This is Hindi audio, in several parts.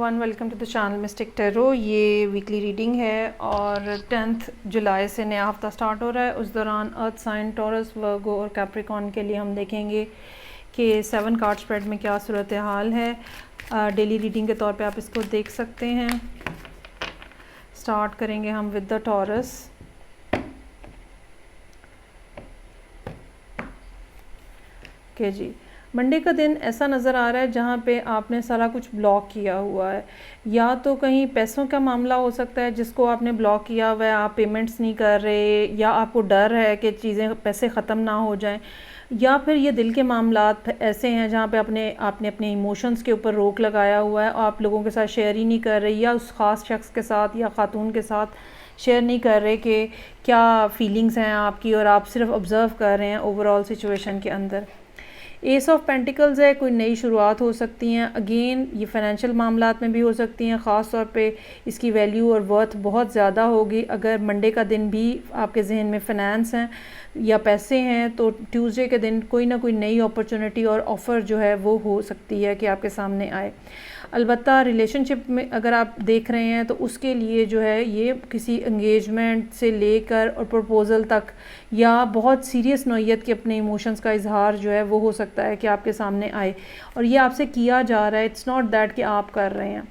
Everyone, welcome to the channel mystic tarot. ये वीकली रीडिंग है और 10 जुलाई से नया हफ्ता स्टार्ट हो रहा है। उस दौरान अर्थ साइन, टॉरस, वर्गो और कैप्रिकॉर्न के लिए हम देखेंगे कि 7 कार्ड स्प्रेड में क्या सूरत हाल है। डेली रीडिंग के तौर पे आप इसको देख सकते हैं। स्टार्ट करेंगे हम विद द टॉरस। ओके जी, मंडे का दिन ऐसा नज़र आ रहा है जहाँ पे आपने सारा कुछ ब्लॉक किया हुआ है। या तो कहीं पैसों का मामला हो सकता है जिसको आपने ब्लॉक किया हुआ है, आप पेमेंट्स नहीं कर रहे, या आपको डर है कि चीज़ें पैसे ख़त्म ना हो जाएं, या फिर ये दिल के मामलात ऐसे हैं जहाँ पे आपने अपने इमोशंस के ऊपर रोक लगाया हुआ है और आप लोगों के साथ शेयर ही नहीं कर रहे, या उस ख़ास शख्स के साथ या ख़ातून के साथ शेयर नहीं कर रहे कि क्या फ़ीलिंग्स हैं आपकी, और आप सिर्फ ऑब्ज़र्व कर रहे हैं ओवरऑल सिचुएशन के अंदर। एस ऑफ पेंटिकल्स है, कोई नई शुरुआत हो सकती हैं। अगेन ये फाइनेंशियल मामलात में भी हो सकती हैं। ख़ास तौर पे इसकी वैल्यू और वर्थ बहुत ज़्यादा होगी अगर मंडे का दिन भी आपके जहन में फ़ाइनेंस हैं या पैसे हैं, तो ट्यूसडे के दिन कोई ना कोई नई अपॉर्चुनिटी और ऑफ़र जो है वो हो सकती है कि आपके सामने आए। अलबत्ता रिलेशनशिप में अगर आप देख रहे हैं तो उसके लिए जो है ये किसी एंगेजमेंट से लेकर और प्रपोज़ल तक, या बहुत सीरियस नौइयत के अपने इमोशंस का इजहार जो है वो हो सकता है कि आपके सामने आए, और ये आपसे किया जा रहा है। इट्स नॉट दैट कि आप कर रहे हैं।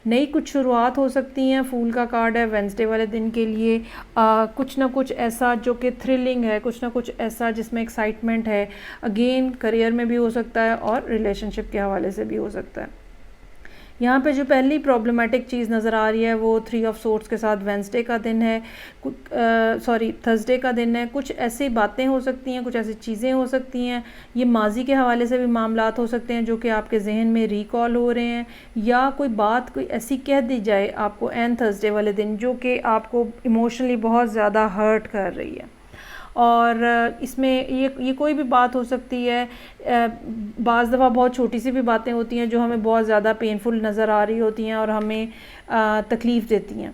नई कुछ शुरुआत हो सकती हैं। फूल का कार्ड है वेंसडे वाले दिन के लिए। कुछ ना कुछ ऐसा जो कि थ्रिलिंग है, कुछ ना कुछ ऐसा जिसमें एक्साइटमेंट है। अगेन करियर में भी हो सकता है और रिलेशनशिप के हवाले से भी हो सकता है। यहाँ पे जो पहली प्रॉब्लमेटिक चीज़ नज़र आ रही है वो 3 ऑफ सोर्ड्स के साथ वेंसडे का दिन है, थर्सडे का दिन है। कुछ ऐसी बातें हो सकती हैं, कुछ ऐसी चीज़ें हो सकती हैं। ये माजी के हवाले से भी मामलात हो सकते हैं जो कि आपके जहन में रिकॉल हो रहे हैं, या कोई बात कोई ऐसी कह दी जाए आपको एंड थर्सडे वाले दिन जो कि आपको इमोशनली बहुत ज़्यादा हर्ट कर रही है। और इसमें ये कोई भी बात हो सकती है। बाज़ दफ़ा बहुत छोटी सी भी बातें होती हैं जो हमें बहुत ज़्यादा पेनफुल नज़र आ रही होती हैं और हमें तकलीफ़ देती हैं।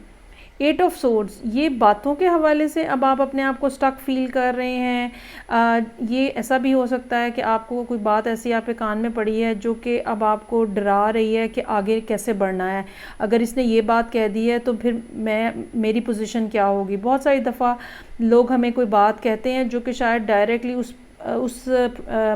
8 ऑफ सोर्ड्स, ये बातों के हवाले से अब आप अपने आप को स्टक फील कर रहे हैं। ये ऐसा भी हो सकता है कि आपको कोई बात ऐसी आपके कान में पड़ी है जो कि अब आपको डरा रही है कि आगे कैसे बढ़ना है। अगर इसने ये बात कह दी है तो फिर मेरी पोजीशन क्या होगी। बहुत सारी दफ़ा लोग हमें कोई बात कहते हैं जो कि शायद डायरेक्टली उस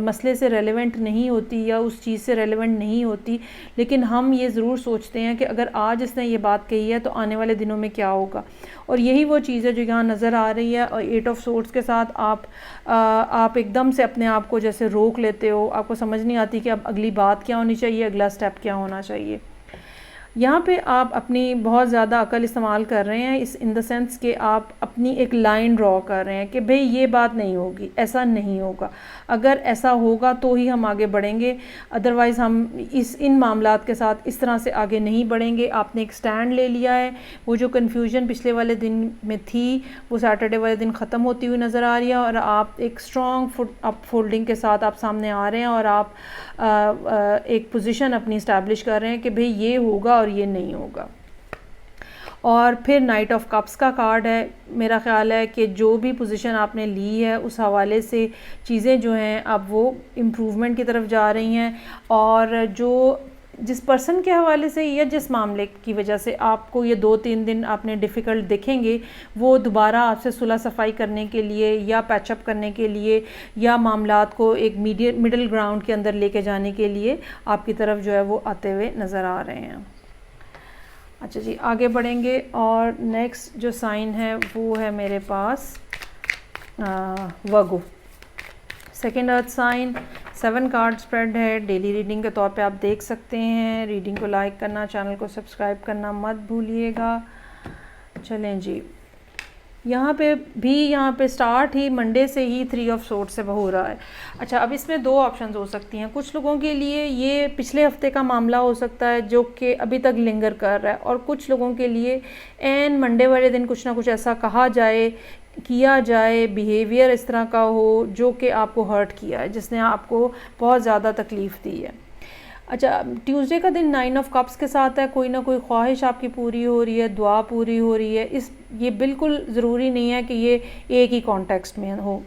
मसले से रेलेवेंट नहीं होती या उस चीज़ से रेलेवेंट नहीं होती, लेकिन हम ये ज़रूर सोचते हैं कि अगर आज इसने ये बात कही है तो आने वाले दिनों में क्या होगा। और यही वो चीज़ है जो यहाँ नज़र आ रही है। और 8 ऑफ सोर्ड्स के साथ आप एकदम से अपने आप को जैसे रोक लेते हो, आपको समझ नहीं आती कि अब अगली बात क्या होनी चाहिए, अगला स्टेप क्या होना चाहिए। यहाँ पे आप अपनी बहुत ज़्यादा अकल इस्तेमाल कर रहे हैं, इस इन द सेंस कि आप अपनी एक लाइन ड्रॉ कर रहे हैं कि भाई ये बात नहीं होगी, ऐसा नहीं होगा। अगर ऐसा होगा तो ही हम आगे बढ़ेंगे, अदरवाइज़ हम इन मामलात के साथ इस तरह से आगे नहीं बढ़ेंगे। आपने एक स्टैंड ले लिया है। वो जो कन्फ्यूजन पिछले वाले दिन में थी वो सैटरडे वाले दिन ख़त्म होती हुई नज़र आ रही है, और आप एक स्ट्रॉन्ग अप फोल्डिंग के साथ आप सामने आ रहे हैं और आप एक पोजीशन अपनी इस्टेब्लिश कर रहे हैं कि भाई ये होगा और ये नहीं होगा। और फिर नाइट ऑफ कप्स का कार्ड है। मेरा ख़्याल है कि जो भी पोजीशन आपने ली है उस हवाले से चीज़ें जो हैं अब वो इम्प्रूवमेंट की तरफ जा रही हैं, और जिस पर्सन के हवाले से या जिस मामले की वजह से आपको ये 2-3 दिन आपने डिफ़िकल्ट दिखेंगे, वो दोबारा आपसे सुलह सफाई करने के लिए या पैचअप करने के लिए या मामलात को एक मिडिल ग्राउंड के अंदर लेके जाने के लिए आपकी तरफ जो है वो आते हुए नज़र आ रहे हैं। अच्छा जी, आगे बढ़ेंगे और नेक्स्ट जो साइन है वो है मेरे पास Virgo, second earth sign. 7 card spread है। डेली रीडिंग के तौर पे आप देख सकते हैं। रीडिंग को लाइक करना, चैनल को सब्सक्राइब करना मत भूलिएगा। चलें जी, यहाँ पे स्टार्ट ही मंडे से ही 3 ऑफ सोर्ड्स से हो रहा है। अच्छा, अब इसमें 2 ऑप्शंस हो सकती हैं। कुछ लोगों के लिए ये पिछले हफ्ते का मामला हो सकता है जो कि अभी तक लिंगर कर रहा है, और कुछ लोगों के लिए एन मंडे वाले दिन कुछ ना कुछ ऐसा कहा जाए, किया जाए, बिहेवियर इस तरह का हो जो कि आपको हर्ट किया है, जिसने आपको बहुत ज़्यादा तकलीफ़ दी है। अच्छा, ट्यूसडे का दिन 9 ऑफ कप्स के साथ है। कोई ना कोई ख्वाहिश आपकी पूरी हो रही है, दुआ पूरी हो रही है। ये बिल्कुल ज़रूरी नहीं है कि ये एक ही कॉन्टेक्स्ट में हो।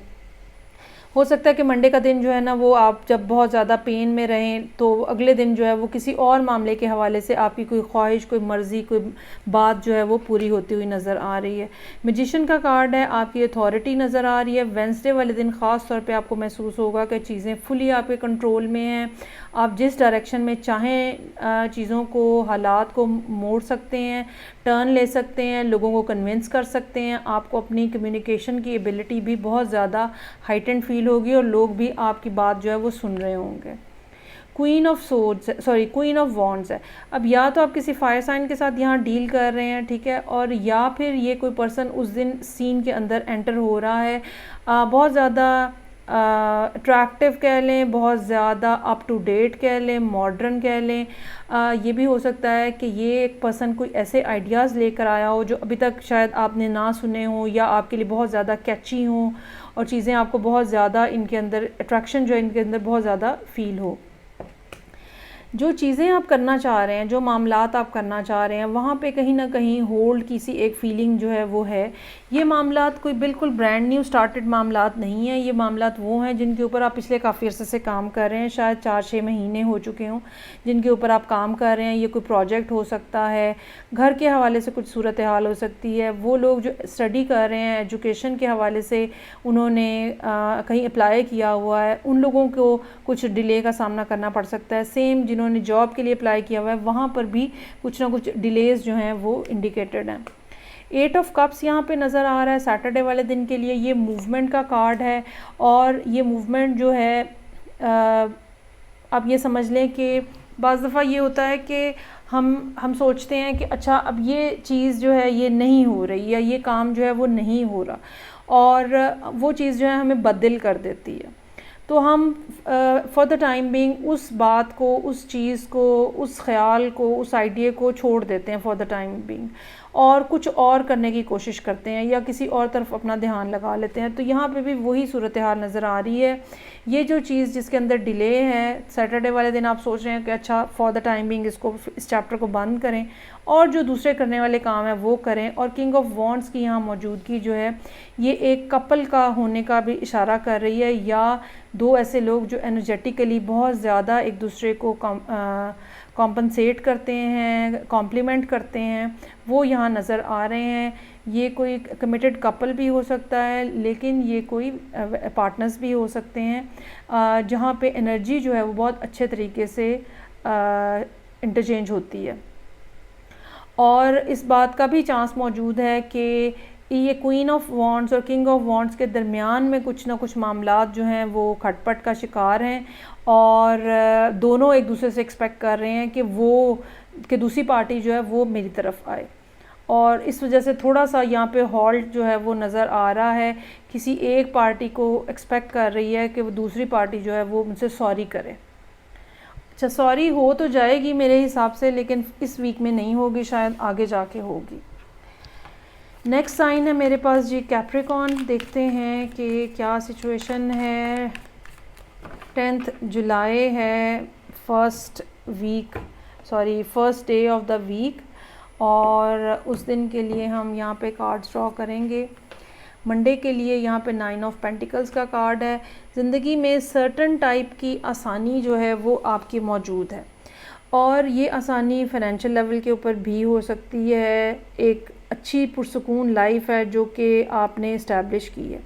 हो सकता है कि मंडे का दिन जो है ना वो आप जब बहुत ज़्यादा पेन में रहें तो अगले दिन जो है वो किसी और मामले के हवाले से आपकी कोई ख्वाहिश, कोई मर्ज़ी, कोई बात जो है वो पूरी होती हुई नज़र आ रही है। मैजिशियन का कार्ड है, आपकी अथॉरिटी नज़र आ रही है। वेडनेसडे वाले दिन ख़ास तौर पे आपको महसूस होगा कि चीज़ें फुली आपके कंट्रोल में हैं। आप जिस डायरेक्शन में चाहें चीज़ों को, हालात को मोड़ सकते हैं, टर्न ले सकते हैं, लोगों को कन्विंस कर सकते हैं। आपको अपनी कम्युनिकेशन की एबिलिटी भी बहुत ज़्यादा हाइटेंड फील होगी और लोग भी आपकी बात जो है वो सुन रहे होंगे। क्वीन ऑफ वॉन्ड्स है। अब या तो आप किसी फायर साइन के साथ यहाँ डील कर रहे हैं, ठीक है, और या फिर ये कोई पर्सन उस दिन सीन के अंदर एंटर हो रहा है, बहुत ज़्यादा अट्रैक्टिव कह लें, बहुत ज़्यादा अप टू डेट कह लें, मॉडर्न कह लें। ये भी हो सकता है कि ये एक पर्सन कोई ऐसे आइडियाज़ लेकर आया हो जो अभी तक शायद आपने ना सुने हों या आपके लिए बहुत ज़्यादा कैची हों और चीज़ें आपको बहुत ज़्यादा इनके अंदर अट्रैक्शन जो है इनके अंदर बहुत ज़्यादा फील हो। जो चीज़ें आप करना चाह रहे हैं, जो मामलात आप करना चाह रहे हैं, वहाँ पे कहीं ना कहीं होल्ड की सी एक फ़ीलिंग जो है वो है। ये मामलात कोई बिल्कुल ब्रांड न्यू स्टार्टेड मामलात नहीं है। ये मामलात वो हैं जिनके ऊपर आप पिछले काफ़ी अर्से से काम कर रहे हैं, शायद 4-6 महीने हो चुके हों जिनके ऊपर आप काम कर रहे हैं। ये कोई प्रोजेक्ट हो सकता है, घर के हवाले से कुछ सूरत हाल हो सकती है। वो लोग जो स्टडी कर रहे हैं, एजुकेशन के हवाले से उन्होंने कहीं अप्लाई किया हुआ है, उन लोगों को कुछ डिले का सामना करना पड़ सकता है। सेम जिन्होंने जॉब के लिए अप्लाई किया हुआ है वहाँ पर भी कुछ ना कुछ डिलेज़ जो हैं वो इंडिकेटेड हैं। 8 ऑफ कप्स यहाँ पे नज़र आ रहा है सैटरडे वाले दिन के लिए। ये मूवमेंट का कार्ड है और ये मूवमेंट जो है आप ये समझ लें कि बाज़ दफ़ा ये होता है कि हम सोचते हैं कि अच्छा अब ये चीज़ जो है ये नहीं हो रही या ये काम जो है वो नहीं हो रहा और वो चीज़ जो है हमें बदल कर देती है। तो हम फॉर द टाइम बीइंग उस बात को, उस चीज़ को, उस ख़्याल को, उस आइडिया को छोड़ देते हैं फॉर द टाइम बीइंग और कुछ और करने की कोशिश करते हैं या किसी और तरफ अपना ध्यान लगा लेते हैं। तो यहाँ पे भी वही सूरत हाल नज़र आ रही है। ये जो चीज़ जिसके अंदर डिले है, सैटरडे वाले दिन आप सोच रहे हैं कि अच्छा फॉर द टाइम बीइंग इस चैप्टर को बंद करें और जो दूसरे करने वाले काम है वो करें। और किंग ऑफ वॉन्ड्स की यहाँ मौजूदगी जो है ये एक कपल का होने का भी इशारा कर रही है या दो ऐसे लोग जो एनर्जेटिकली बहुत ज़्यादा एक दूसरे को कॉम्पनसेट करते हैं, कॉम्प्लीमेंट करते हैं, वो यहाँ नज़र आ रहे हैं। ये कोई कमिटेड कपल भी हो सकता है लेकिन ये कोई पार्टनर्स भी हो सकते हैं जहाँ पे एनर्जी जो है वो बहुत अच्छे तरीके से इंटरचेंज होती है। और इस बात का भी चांस मौजूद है कि ये क्वीन ऑफ वॉन्ड्स और किंग ऑफ वॉन्ड्स के दरमियान में कुछ ना कुछ मामलात जो हैं वो खटपट का शिकार हैं और दोनों एक दूसरे से एक्सपेक्ट कर रहे हैं कि दूसरी पार्टी जो है वो मेरी तरफ आए और इस वजह से थोड़ा सा यहाँ पे हॉल्ट जो है वो नज़र आ रहा है। किसी एक पार्टी को एक्सपेक्ट कर रही है कि वो दूसरी पार्टी जो है वो मुझसे सॉरी करे। अच्छा, सॉरी हो तो जाएगी मेरे हिसाब से लेकिन इस वीक में नहीं होगी, शायद आगे जाके होगी। नेक्स्ट साइन है मेरे पास जी कैप्रिकॉर्न। देखते हैं कि क्या सिचुएशन है। 10 जुलाई है, first day of the week और उस दिन के लिए हम यहाँ पे कार्ड्स ड्रॉ करेंगे। मंडे के लिए यहाँ पे 9 ऑफ पेंटिकल्स का कार्ड है। ज़िंदगी में सर्टन टाइप की आसानी जो है वो आपकी मौजूद है और ये आसानी फाइनेंशियल लेवल के ऊपर भी हो सकती है। एक अच्छी पुरसुकून लाइफ है जो कि आपने इस्टेब्लिश की है,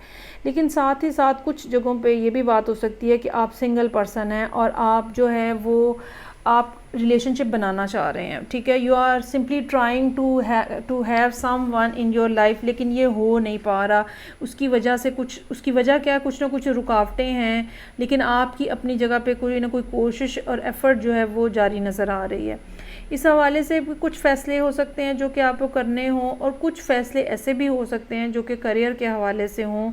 लेकिन साथ ही साथ कुछ जगहों पे ये भी बात हो सकती है कि आप सिंगल पर्सन हैं और आप जो है वो आप रिलेशनशिप बनाना चाह रहे हैं, ठीक है। You are simply trying to have someone in your life, लेकिन ये हो नहीं पा रहा। उसकी वजह क्या, कुछ ना कुछ रुकावटें हैं, लेकिन आपकी अपनी जगह पे कोई ना कोई कोशिश और एफ़र्ट जो है वो जारी नज़र आ रही है। इस हवाले से कुछ फ़ैसले हो सकते हैं जो कि आपको करने हों और कुछ फ़ैसले ऐसे भी हो सकते हैं जो कि करियर के हवाले से हों।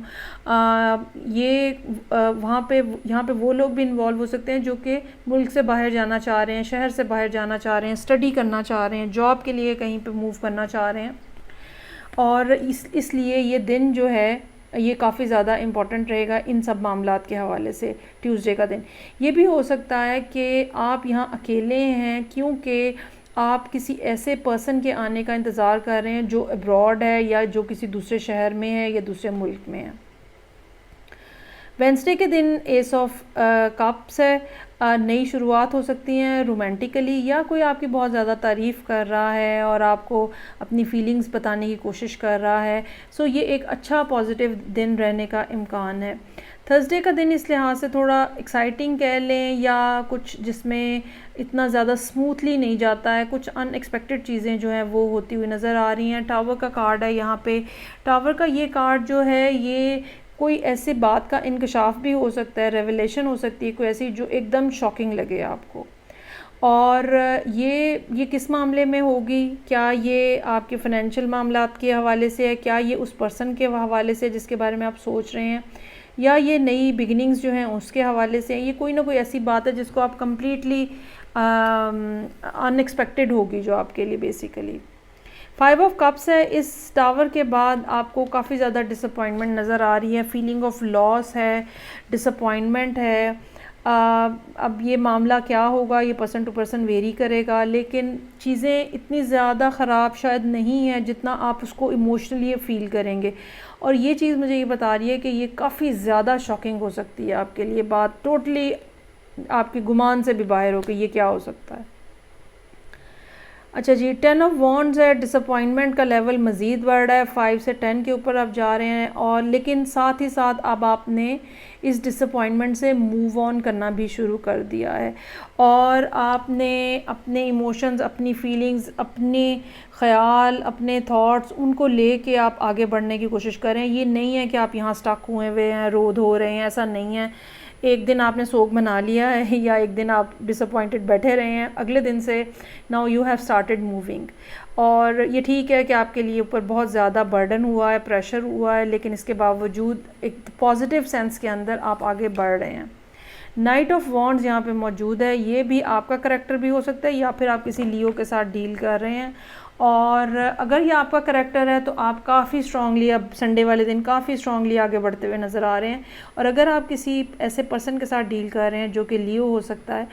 यहाँ पे वो लोग भी इन्वॉल्व हो सकते हैं जो कि मुल्क से बाहर जाना चाह रहे हैं, शहर से बाहर जाना चाह रहे हैं, स्टडी करना चाह रहे हैं, जॉब के लिए कहीं पे मूव करना चाह रहे हैं और इसलिए ये दिन जो है ये काफ़ी ज़्यादा इम्पॉर्टेंट रहेगा इन सब मामलात के हवाले से। ट्यूसडे का दिन ये भी हो सकता है कि आप यहाँ अकेले हैं क्योंकि आप किसी ऐसे पर्सन के आने का इंतज़ार कर रहे हैं जो अब्रॉड है या जो किसी दूसरे शहर में है या दूसरे मुल्क में है। वेंसडे के दिन एस ऑफ कप्स है, नई शुरुआत हो सकती हैं रोमांटिकली, या कोई आपकी बहुत ज़्यादा तारीफ़ कर रहा है और आपको अपनी फीलिंग्स बताने की कोशिश कर रहा है। सो ये एक अच्छा पॉजिटिव दिन रहने का इम्कान है। थर्सडे का दिन इस लिहाज से थोड़ा एक्साइटिंग कह लें, या कुछ जिसमें इतना ज़्यादा स्मूथली नहीं जाता है, कुछ अनएक्सपेक्टेड चीज़ें जो हैं वो होती हुई नज़र आ रही हैं। टावर का कार्ड है यहाँ पे। टावर का ये कार्ड जो है ये कोई ऐसी बात का इंकशाफ भी हो सकता है, रेवलेशन हो सकती है कोई ऐसी जो एकदम शॉकिंग लगे आपको। और ये किस मामले में होगी? क्या ये आपके फाइनेंशियल मामलात के हवाले से है? क्या ये उस पर्सन के हवाले से जिसके बारे में आप सोच रहे हैं? या ये नई बिगिनिंग्स जो हैं उसके हवाले से? ये कोई ना कोई ऐसी बात है जिसको आप कम्प्लीटली अनएक्सपेक्टेड होगी जो आपके लिए बेसिकली। 5 ऑफ कप्स है। इस टावर के बाद आपको काफ़ी ज़्यादा डिसअपॉइंटमेंट नज़र आ रही है, फीलिंग ऑफ लॉस है, डिसअपॉइंटमेंट है। अब ये मामला क्या होगा ये पर्सन टू पर्सन वेरी करेगा, लेकिन चीज़ें इतनी ज़्यादा ख़राब शायद नहीं है जितना आप उसको इमोशनली फील करेंगे। और ये चीज़ मुझे ये बता रही है कि ये काफ़ी ज़्यादा शॉकिंग हो सकती है आपके लिए, बात टोटली आपके गुमान से भी बाहर हो कि ये क्या हो सकता है। अच्छा जी, 10 ऑफ वॉन्ड्स है। डिसअपॉइंटमेंट का लेवल मज़ीद बढ़ रहा है, 5 से 10 के ऊपर आप जा रहे हैं, और लेकिन साथ ही साथ अब आपने इस डिसअपॉइंटमेंट से मूव ऑन करना भी शुरू कर दिया है, और आपने अपने इमोशंस, अपनी फीलिंग्स, अपने ख़याल, अपने थॉट्स, उनको लेके आप आगे बढ़ने की कोशिश करें। ये नहीं है कि आप यहाँ स्टक हुए हुए हैं, रोध हो रहे हैं, ऐसा नहीं है। एक दिन आपने सोग मना लिया है या एक दिन आप डिसअपॉइंटेड बैठे रहे हैं, अगले दिन से now you have started moving. और ये ठीक है कि आपके लिए ऊपर बहुत ज़्यादा बर्डन हुआ है, प्रेशर हुआ है, लेकिन इसके बावजूद एक पॉजिटिव सेंस के अंदर आप आगे बढ़ रहे हैं। नाइट ऑफ वॉन्ड्स यहाँ पे मौजूद है। ये भी आपका करैक्टर भी हो सकता है, या फिर आप किसी लियो के साथ डील कर रहे हैं, और अगर ये आपका करैक्टर है तो आप काफ़ी स्ट्रांगली अब संडे वाले दिन काफ़ी स्ट्रांगली आगे बढ़ते हुए नज़र आ रहे हैं। और अगर आप किसी ऐसे पर्सन के साथ डील कर रहे हैं जो कि लियो हो सकता है,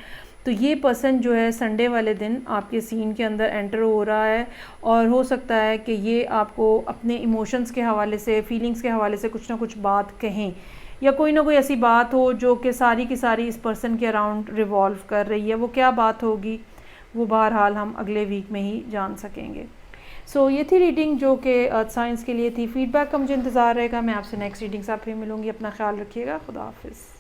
तो ये पर्सन जो है संडे वाले दिन आपके सीन के अंदर एंटर हो रहा है, और हो सकता है कि ये आपको अपने इमोशंस के हवाले से, फीलिंग्स के हवाले से कुछ ना कुछ बात कहें, या कोई ना कोई ऐसी बात हो जो कि सारी की सारी इस पर्सन के अराउंड रिवॉल्व कर रही है। वो क्या बात होगी वो बहरहाल हम अगले वीक में ही जान सकेंगे। सो ये थी रीडिंग जो कि अर्थ साइंस के लिए थी। फीडबैक का मुझे इंतज़ार रहेगा। मैं आपसे नेक्स्ट रीडिंग से फिर मिलूँगी। अपना ख्याल रखिएगा। खुदा हाफिज़।